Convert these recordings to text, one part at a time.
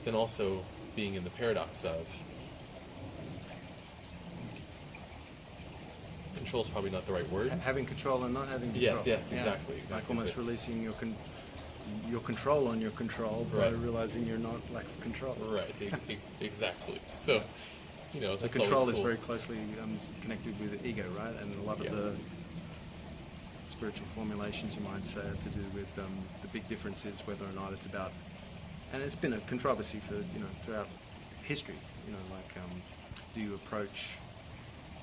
then also being in the paradox of control is probably not the right word. Having control and not having control. Yes, exactly. Like almost releasing your control on your control by realizing you're not lack of control. Right, exactly. So, so control is very closely connected with the ego, right? And a lot of the spiritual formulations, you might say, are to do with the big difference is whether or not it's about, and it's been a controversy for throughout history. Do you approach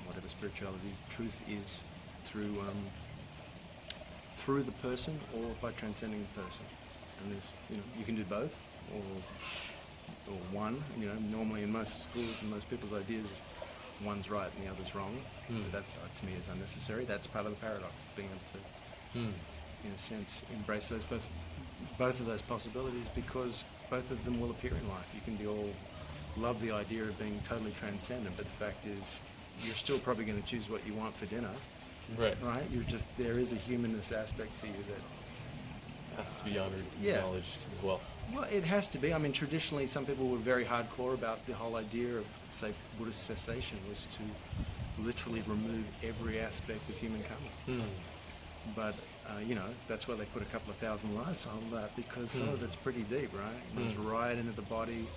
whatever spirituality truth is through the person or by transcending the person? And there's you can do both or one. Normally in most schools and most people's ideas, one's right and the other's wrong. But that's to me is unnecessary. That's part of the paradox, is being able to, in a sense, embrace those both of those possibilities, because both of them will appear in life. You can be all love the idea of being totally transcendent, but the fact is, you're still probably going to choose what you want for dinner. Right. There is a humanist aspect to you that has to be honored, acknowledged as well. Well, it has to be. I mean, traditionally, some people were very hardcore about the whole idea of, say, Buddhist cessation was to literally remove every aspect of human karma. But, that's why they put a couple of thousand lives on that, because some of it's pretty deep, right? It goes right into the body.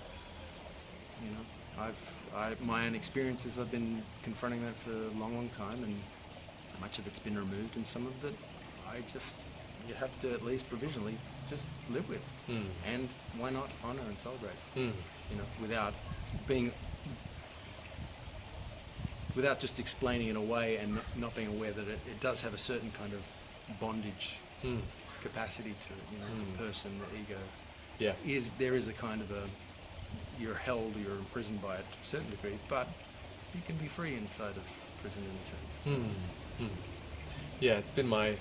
My own experiences, I've been confronting that for a long, long time, and much of it's been removed, and some of it you have to at least provisionally just live with. And why not honor and celebrate? Without just explaining it away and not being aware that it does have a certain kind of bondage capacity to it. The person, the ego. Yeah. There is a kind of you're held, you're imprisoned by it to a certain degree, but you can be free inside of prison in a sense. Yeah, it's been my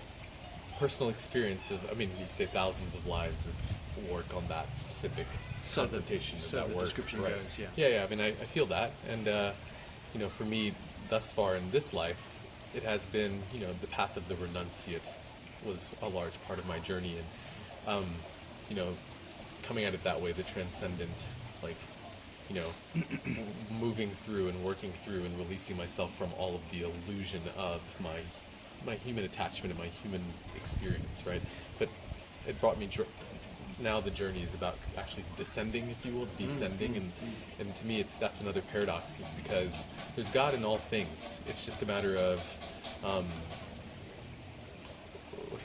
personal experience of, you say thousands of lives of work on that specific confrontation of that the work. Description goes, Yeah, I feel that, and for me, thus far in this life, it has been, the path of the renunciate was a large part of my journey, and coming at it that way, the transcendent, moving through and working through and releasing myself from all of the illusion of my human attachment and my human experience, right? But it brought me, now the journey is about actually descending, if you will, descending, and to me that's another paradox, is because there's God in all things. It's just a matter of,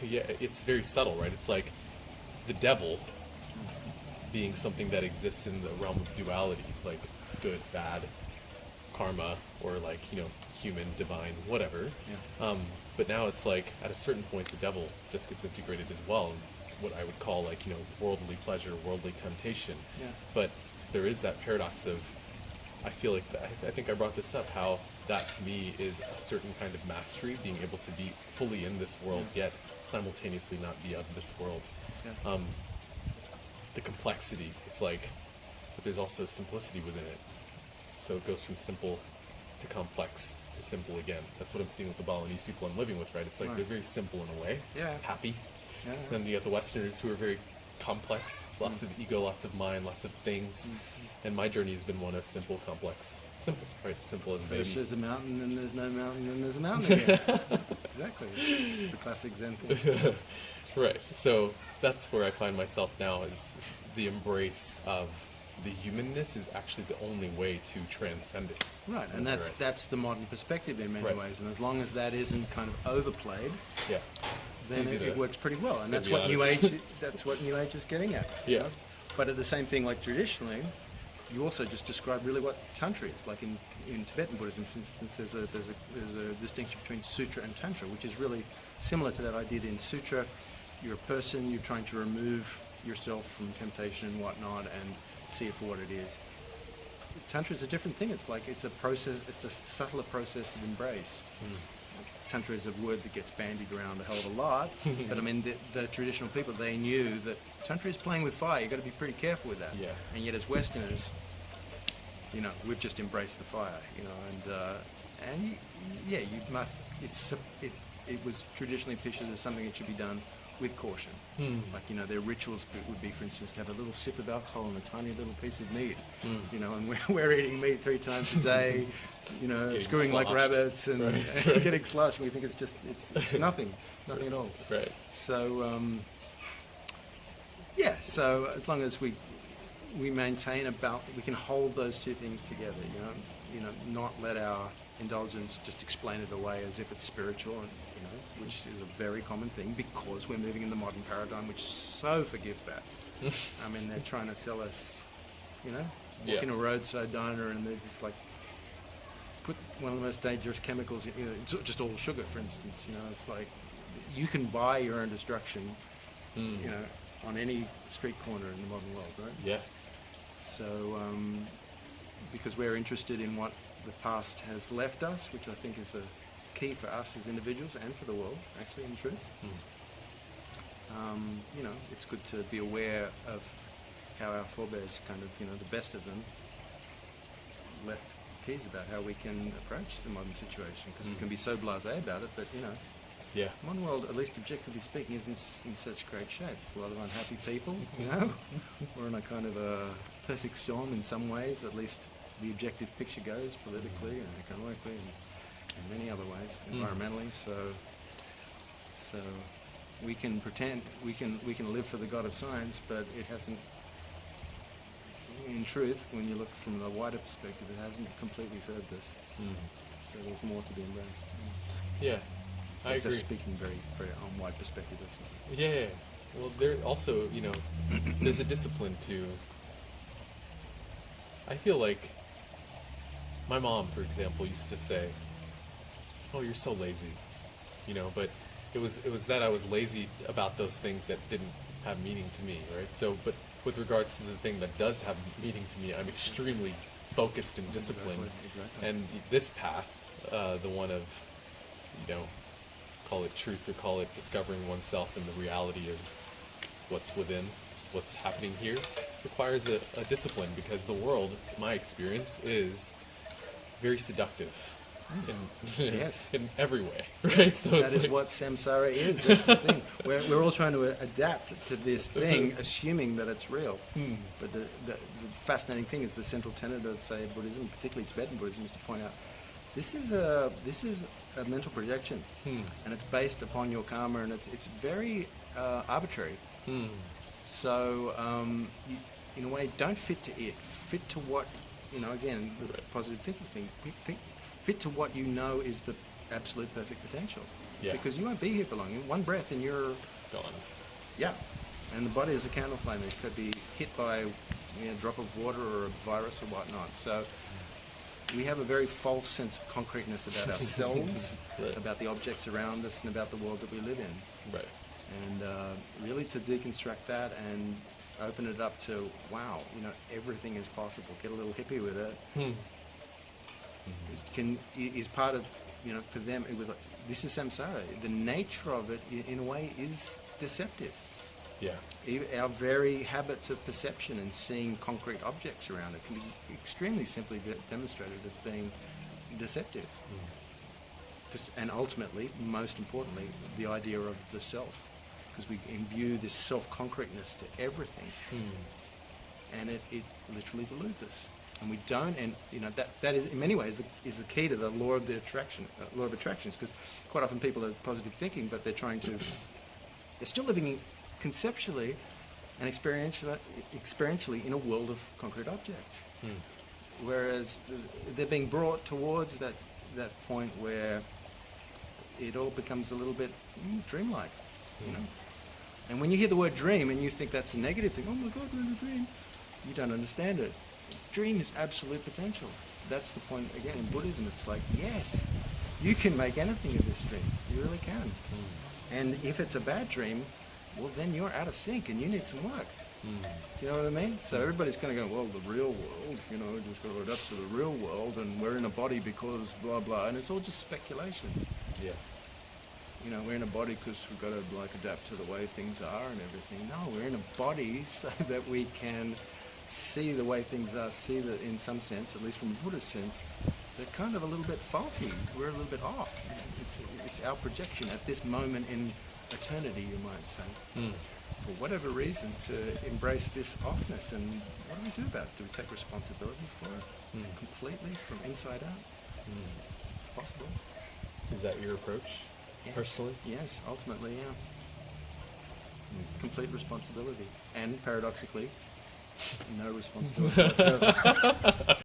it's very subtle, right? It's like the devil being something that exists in the realm of duality, like good, bad, karma, or human, divine, whatever. But now it's like at a certain point the devil just gets integrated as well, what I would call worldly pleasure, worldly temptation. But there is that paradox of, I feel like I think I brought this up, how that to me is a certain kind of mastery, being able to be fully in this world yet simultaneously not be of this world. The complexity, it's like, but there's also simplicity within it. So it goes from simple to complex to simple again. That's what I'm seeing with the Balinese people I'm living with, right? It's like they're very simple in a way, happy. Then you got the Westerners who are very complex, lots of ego, lots of mind, lots of things. And my journey has been one of simple, complex. Simple, right? Simple as First there's a mountain, then there's no mountain, then there's a mountain again. Exactly. It's the classic Zen thing. Right. So that's where I find myself now, is the embrace of the humanness is actually the only way to transcend it. Right, and that's the modern perspective in many ways. And as long as that isn't kind of overplayed, then it works pretty well. And that's what New Age is getting at. Yeah. But at the same thing, like traditionally, you also just described really what tantra is. Like in Tibetan Buddhism, for instance, there's a distinction between sutra and tantra, which is really similar to that idea. In sutra, you're a person, you're trying to remove yourself from temptation and whatnot and see it for what it is. Tantra is a different thing. It's like it's a process. It's a subtler process of embrace. Tantra is a word that gets bandied around a hell of a lot, but the traditional people, they knew that Tantra is playing with fire. You've got to be pretty careful with that. And yet as Westerners, we've just embraced the fire, you must, it was traditionally pictured as something that should be done with caution. Like, you know, their rituals would be, for instance, to have a little sip of alcohol and a tiny little piece of meat. You know, and we're eating meat 3 times a day, you know, Getting screwing like sloshed. rabbits and, Right. and getting sloshed. And we think it's nothing at all. Right. So, yeah, so as long as we maintain we can hold those two things together, you know, not let our indulgence just explain it away as if it's spiritual, and, you know, which is a very common thing because we're moving in the modern paradigm, which so forgives that. I mean, they're trying to sell us, you know, walk in a roadside diner and they're just like, put one of the most dangerous chemicals, you know, it's just all sugar, for instance, you know, it's like, you can buy your own destruction, you know, on any street corner in the modern world, right? Yeah. So, because we're interested in what the past has left us, which I think is a key for us as individuals and for the world, actually, in truth. You know, it's good to be aware of how our forebears kind of, you know, the best of them left keys about how we can approach the modern situation, because we can be so blasé about it, but, you know, Yeah. the modern world, at least objectively speaking, is in such great shape. There's a lot of unhappy people, you know. We're in a kind of a perfect storm in some ways, at least the objective picture goes, politically and economically and many other ways, environmentally. So we can pretend we can live for the God of science, but it hasn't. In truth, when you look from the wider perspective, it hasn't completely served us. So there's more to be embraced. Yeah. I agree. Just speaking very, very on wide perspective, that's not. Yeah. Well, there also, you know, there's a discipline to. I feel like my mom, for example, used to say, "Oh, you're so lazy," you know. But it was that I was lazy about those things that didn't have meaning to me, right? So, but with regards to the thing that does have meaning to me, I'm extremely focused and disciplined. Exactly. And this path, the one of, you know, call it truth or call it discovering oneself and the reality of what's within, what's happening here, requires a discipline, because the world, in my experience, is very seductive in, Yes. in every way, right? So That it's is like, what samsara is. That's the thing. We're all trying to adapt to this thing, assuming that it's real. But the fascinating thing is the central tenet of, say, Buddhism, particularly Tibetan Buddhism, is to point out this is a mental projection, and it's based upon your karma, and it's very arbitrary. So you, in a way, don't fit to it. Fit to what, you know. Again, the positive thinking thing. Fit to what you know is the absolute perfect potential. Yeah. Because you won't be here for long. In one breath, and you're gone. yeah. And the body is a candle flame. It could be hit by a drop of water or a virus or whatnot. So we have a very false sense of concreteness about ourselves, Right. about the objects around us, and about the world that we live in. Right. And really to deconstruct that and open it up to, wow, you know, everything is possible. Get a little hippie with it. Is part of, you know, for them it was like, this is samsara. The nature of it, in a way, is deceptive. Yeah. Our very habits of perception and seeing concrete objects around it can be extremely simply demonstrated as being deceptive. And ultimately, most importantly, the idea of the self, because we imbue this self-concreteness to everything, and it literally deludes us. And we don't, and you know that is in many ways is the key to the law of attractions. Because quite often people are positive thinking, but they're still living conceptually and experientially in a world of concrete objects. Whereas they're being brought towards that point where it all becomes a little bit dreamlike, you know. And when you hear the word dream and you think that's a negative thing, oh my God, we're in a dream, you don't understand it. Dream is absolute potential. That's the point, again, in Buddhism. It's like, yes, you can make anything of this dream. You really can. And if it's a bad dream, well, then you're out of sync and you need some work. Do you know what I mean? So everybody's kind of going, well, the real world, you know, just got to adapt to the real world, and we're in a body because blah, blah, and it's all just speculation. Yeah. You know, we're in a body because we've got to, like, adapt to the way things are and everything. No, we're in a body so that we can see the way things are, see that in some sense, at least from a Buddhist sense, they're kind of a little bit faulty. We're a little bit off. It's our projection at this moment in eternity, you might say, Mm. for whatever reason, to embrace this offness. And what do we do about it? Do we take responsibility for it completely from inside out? It's possible. Is that your approach, Yes. personally? Yes, ultimately, yeah. Complete responsibility. And paradoxically, no responsibility whatsoever.